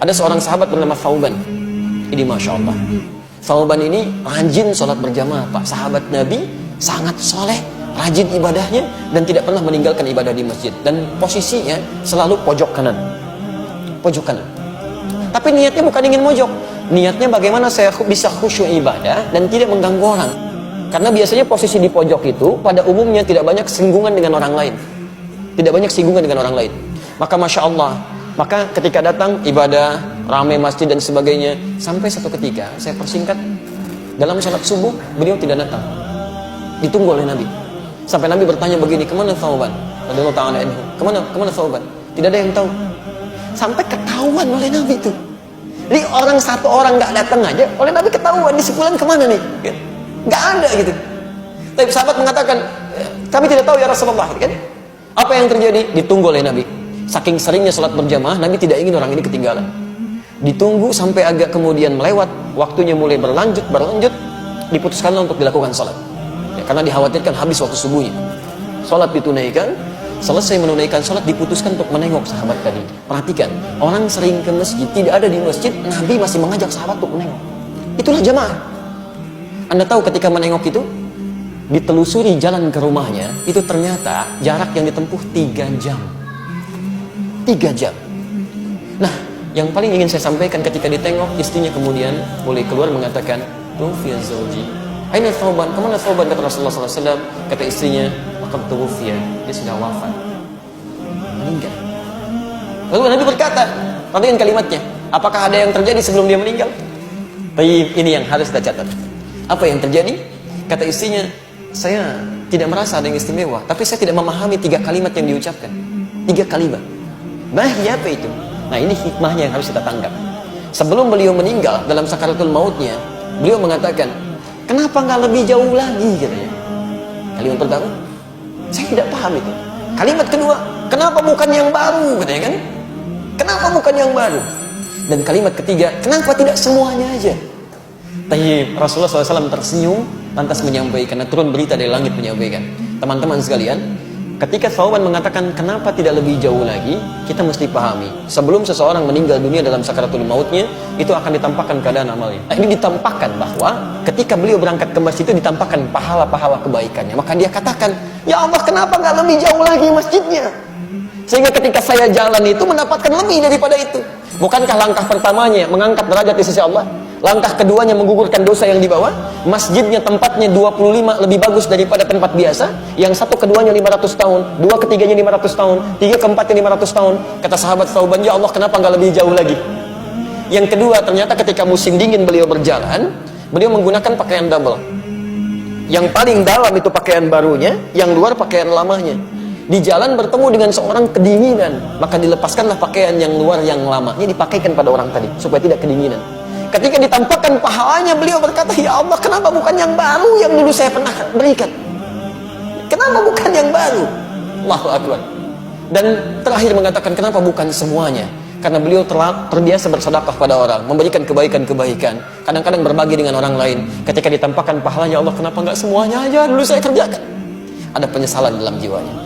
Ada seorang sahabat bernama Thauban. Ini Masya Allah, Thauban ini rajin sholat berjamaah Pak. Sahabat Nabi, sangat soleh, rajin ibadahnya, dan tidak pernah meninggalkan ibadah di masjid. Dan posisinya selalu pojok kanan. Pojok kanan. Tapi niatnya bukan ingin mojok. Niatnya bagaimana saya bisa khusyuk ibadah dan tidak mengganggu orang. Karena biasanya posisi di pojok itu pada umumnya tidak banyak singgungan dengan orang lain. Tidak banyak singgungan dengan orang lain. Maka Masya Allah, maka ketika datang ibadah, ramai masjid dan sebagainya, sampai satu ketika, saya persingkat, dalam sholat subuh, beliau tidak datang. Ditunggu oleh Nabi. Sampai Nabi bertanya begini, kemana Thauban? Radhiyallahu ta'ala anhu. Kemana Thauban? Tidak ada yang tahu. Sampai ketahuan oleh Nabi itu. Jadi orang satu orang nggak datang aja, oleh Nabi ketahuan, di sebulan kemana nih? Nggak ada gitu. Tapi sahabat mengatakan, kami tidak tahu ya Rasulullah. Kan? Apa yang terjadi? Ditunggu oleh Nabi. Saking seringnya sholat berjamaah, Nabi tidak ingin orang ini ketinggalan. Ditunggu sampai agak kemudian melewat, waktunya mulai berlanjut, diputuskanlah untuk dilakukan sholat. Ya, karena dikhawatirkan habis waktu subuhnya. Sholat ditunaikan, selesai menunaikan sholat, diputuskan untuk menengok sahabat tadi. Perhatikan, orang sering ke masjid, tidak ada di masjid, Nabi masih mengajak sahabat untuk menengok. Itulah jamaah. Anda tahu ketika menengok itu, ditelusuri jalan ke rumahnya, itu ternyata jarak yang ditempuh 3 jam. 3 jam. Nah, yang paling ingin saya sampaikan ketika ditengok, istrinya kemudian mulai keluar mengatakan, "Tuwfiya zawji." "Aina Thauban?" "Kemana Thauban?" kata Rasulullah SAW. Kata istrinya, "Laqad tuwfiya." Dia sudah wafat. Meninggal. Lalu Nabi berkata, perhatikan kalimatnya, apakah ada yang terjadi sebelum dia meninggal? Tapi ini yang harus kita catat. Apa yang terjadi? Kata istrinya, "Saya tidak merasa ada yang istimewa, tapi saya tidak memahami 3 kalimat yang diucapkan." 3 kalimat. Nah, apa itu? Nah, ini hikmahnya yang harus kita tangkap. Sebelum beliau meninggal dalam sakaratul mautnya, beliau mengatakan, "Kenapa nggak lebih jauh lagi?" katanya. Kalimat pertama, saya tidak paham itu. Kalimat kedua, "Kenapa bukan yang baru?" katanya kan? Kenapa bukan yang baru? Dan kalimat ketiga, "Kenapa tidak semuanya aja?" Tayyib, Rasulullah SAW tersenyum, lantas menyampaikan, turun berita dari langit menyampaikan, teman-teman sekalian, ketika Thauban mengatakan kenapa tidak lebih jauh lagi, kita mesti pahami, sebelum seseorang meninggal dunia dalam sakaratul mautnya, itu akan ditampakkan keadaan amalnya. Nah, ini ditampakkan bahwa ketika beliau berangkat ke masjid itu ditampakkan pahala-pahala kebaikannya. Maka dia katakan, "Ya Allah, kenapa nggak lebih jauh lagi masjidnya? Sehingga ketika saya jalan itu mendapatkan lebih daripada itu." Bukankah langkah pertamanya mengangkat derajat di sisi Allah? Langkah keduanya menggugurkan dosa yang di bawah. Masjidnya tempatnya 25 lebih bagus daripada tempat biasa. Yang satu keduanya 500 tahun, dua ketiganya 500 tahun, tiga keempatnya 500 tahun. Kata sahabat Thauban, "Ya Allah, kenapa nggak lebih jauh lagi?" Yang kedua, ternyata ketika musim dingin beliau berjalan, beliau menggunakan pakaian double. Yang paling dalam itu pakaian barunya, yang luar pakaian lamanya. Di jalan bertemu dengan seorang kedinginan, maka dilepaskanlah pakaian yang luar yang lamanya, dipakaikan pada orang tadi supaya tidak kedinginan. Ketika ditampakkan pahalanya, beliau berkata, "Ya Allah, kenapa bukan yang baru yang dulu saya pernah berikan? Kenapa bukan yang baru?" Allahu Akbar. Dan terakhir mengatakan, kenapa bukan semuanya? Karena beliau terbiasa bersedekah pada orang, memberikan kebaikan-kebaikan, kadang-kadang berbagi dengan orang lain. Ketika ditampakkan pahalanya, Allah, kenapa nggak semuanya aja dulu saya kerjakan? Ada penyesalan dalam jiwanya.